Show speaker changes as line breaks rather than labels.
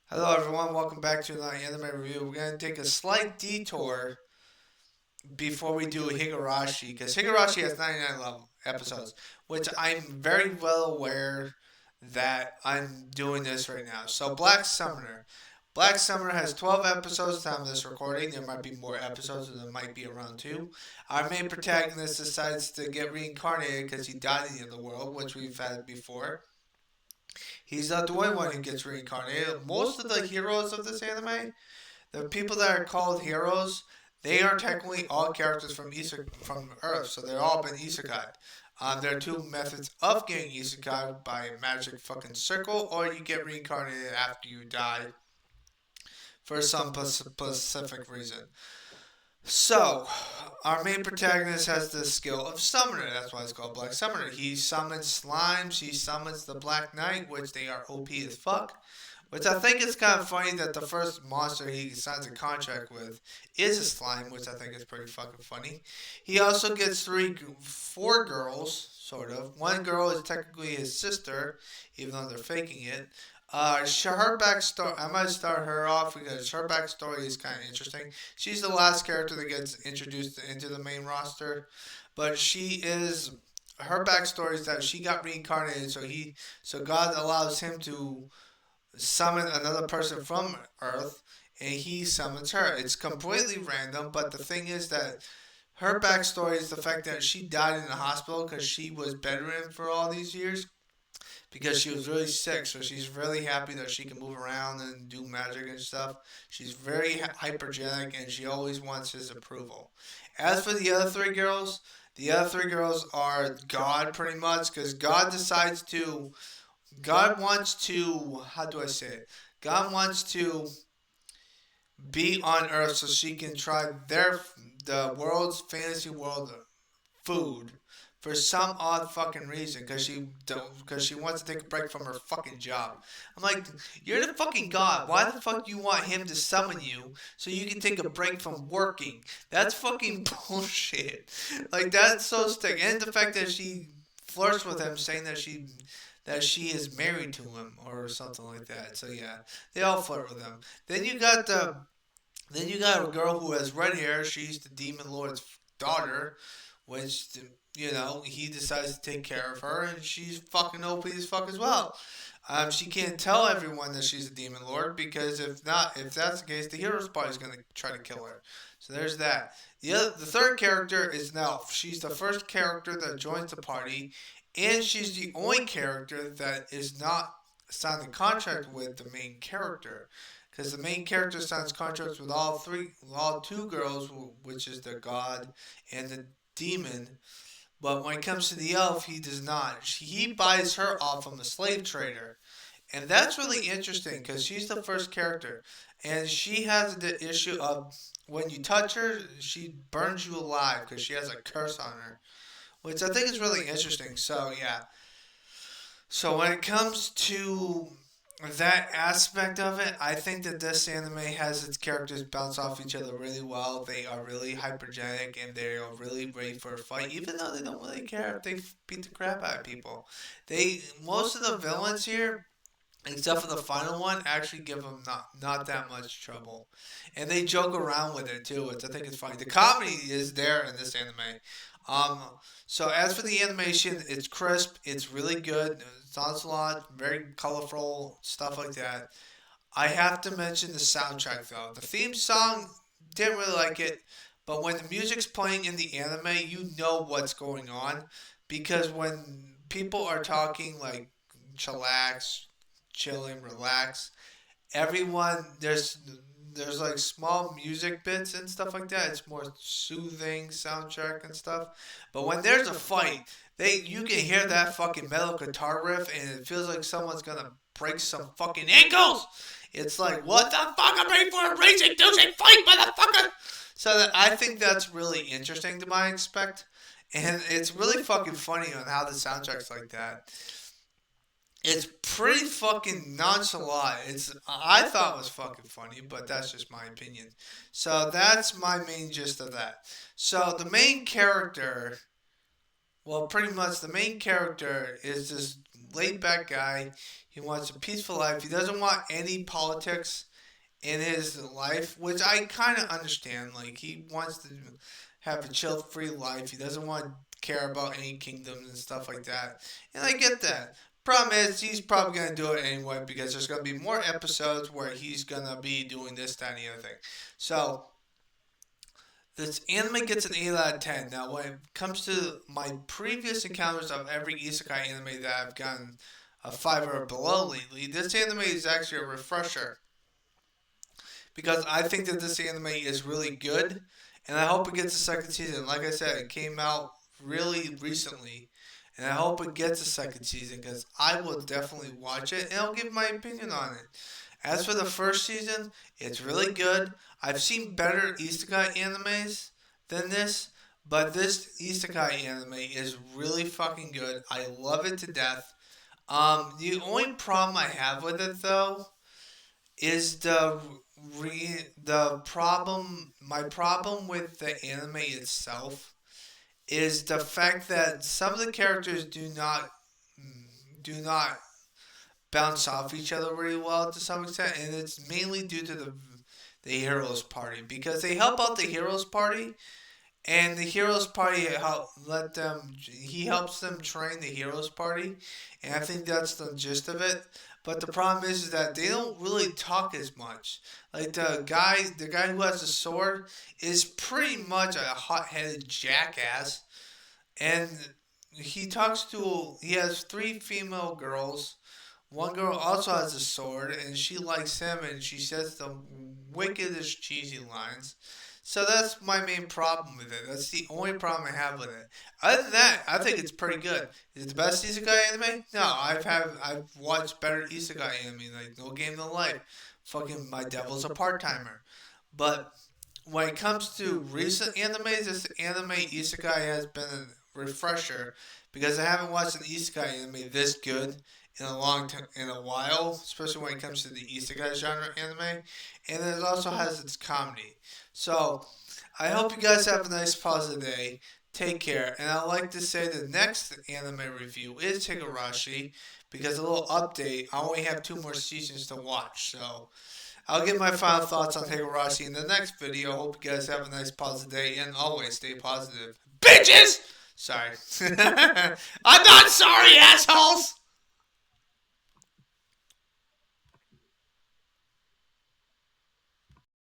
Hello, everyone. Welcome back to another anime review. We're going to take a slight detour before we do Higurashi, because Higurashi has 99 episodes, which I'm very well aware that I'm doing this right now. So, Black Summoner. Black Summoner has 12 episodes time of this recording. There might be more episodes, or there might be around two. Our main protagonist decides to get reincarnated because he died in the other world, which we've had before. He's not the only one who gets reincarnated. Most of the heroes of this anime, the people that are called heroes, they are technically all characters from Earth, so they're all been isekai. There are two methods of getting isekai: by magic fucking circle, or you get reincarnated after you die for some specific reason. So, our main protagonist has the skill of Summoner. That's why it's called Black Summoner. He summons slimes. He summons the Black Knight, which they are OP as fuck. Which I think is kind of funny that the first monster he signs a contract with is a slime, which I think is pretty fucking funny. He also gets four girls, sort of. One girl is technically his sister, even though they're faking it. Her backstory, I might start her off because her backstory is kind of interesting. She's the last character that gets introduced into the main roster, but her backstory is that she got reincarnated, so God allows him to summon another person from Earth, and he summons her. It's completely random, but the thing is that her backstory is the fact that she died in the hospital because she was bedridden for all these years because she was really sick. So she's really happy that she can move around and do magic and stuff. She's very hypergenic, and she always wants his approval. As for the other three girls are God pretty much because God wants to, how do I say it? God wants to be on Earth so she can try the world's fantasy world food for some odd fucking reason because she wants to take a break from her fucking job. I'm like, you're the fucking God. Why the fuck do you want him to summon you so you can take a break from working? That's fucking bullshit. Like that's so sick. And the fact that she flirts with him, saying that she is married to him or something like that. So yeah, they all flirt with him. Then you got a girl who has red hair. She's the demon lord's daughter, which he decides to take care of her, and she's fucking OP as fuck as well. She can't tell everyone that she's a demon lord because if that's the case, the hero's party's gonna try to kill her. So there's that. The third character is Nelf. She's the first character that joins the party, and she's the only character that is not signed a contract with the main character. Because the main character signs contracts with all two girls, which is the god and the demon. But when it comes to the elf, he does not. He buys her off from a slave trader. And that's really interesting because she's the first character. And she has the issue of when you touch her, she burns you alive because she has a curse on her. Which I think is really interesting. So, yeah. So, when it comes to that aspect of it, I think that this anime has its characters bounce off each other really well. They are really hypergenic and they are really ready for a fight, even though they don't really care if they beat the crap out of people. Most of the villains here, except for the final one, actually give them not that much trouble, and they joke around with it too, which I think is funny. The comedy is there in this anime. Um, so as for the animation, it's crisp, it's really good. It's lot, very colorful stuff like that. I have to mention the soundtrack though. The theme song didn't really like it, but when the music's playing in the anime, you know what's going on because when people are talking like chillax, chilling, relax. Everyone there's like small music bits and stuff like that. It's more soothing soundtrack and stuff. But when there's a fight, you can hear that fucking metal guitar riff and it feels like someone's gonna break some fucking ankles. It's like, what the fuck? I'm ready for a raging douching fight, motherfucker! So I think that's really interesting to my expect. And it's really fucking funny on how the soundtrack's like that. It's pretty fucking nonchalant. I thought it was fucking funny, but that's just my opinion. So that's my main gist of that. So the main character, well, pretty much the main character is this laid back guy. He wants a peaceful life. He doesn't want any politics in his life, which I kind of understand. Like, he wants to have a chill, free life. He doesn't want to care about any kingdoms and stuff like that. And I get that. Problem is, he's probably going to do it anyway because there's going to be more episodes where he's going to be doing this, that, and the other thing. So, this anime gets an 8 out of 10. Now, when it comes to my previous encounters of every isekai anime that I've gotten a 5 or below lately, this anime is actually a refresher. Because I think that this anime is really good, and I hope it gets a second season. Like I said, it came out really recently, and I hope it gets a second season because I will definitely watch it, and I'll give my opinion on it. As for the first season, it's really good. I've seen better isekai animes than this, but this isekai anime is really fucking good. I love it to death. The only problem I have with it though is the problem. My problem with the anime itself is the fact that some of the characters do not bounce off each other really well to some extent, and it's mainly due to the heroes party because they help out the heroes party, and the heroes party he helps them train the heroes party, and I think that's the gist of it. But the problem is that they don't really talk as much. Like the guy who has the sword is pretty much a hot-headed jackass, and he has three female girls. One girl also has a sword, and she likes him, and she says the wickedest cheesy lines. So that's my main problem with it. That's the only problem I have with it. Other than that, I think it's pretty good. Is it the best isekai anime? No, I've watched better isekai anime, like No Game No Life. Fucking My Devil's a Part-Timer. But when it comes to recent animes, this anime isekai has been a refresher because I haven't watched an isekai anime this good in a while, especially when it comes to the isekai genre anime, and it also has its comedy. So I hope you guys have a nice positive day. Take care, and I'd like to say the next anime review is Higurashi because a little update. I only have 2 more seasons to watch, so I'll get my final thoughts on Higurashi in the next video. Hope you guys have a nice positive day, and always stay positive, bitches. Sorry, I'm not sorry, assholes.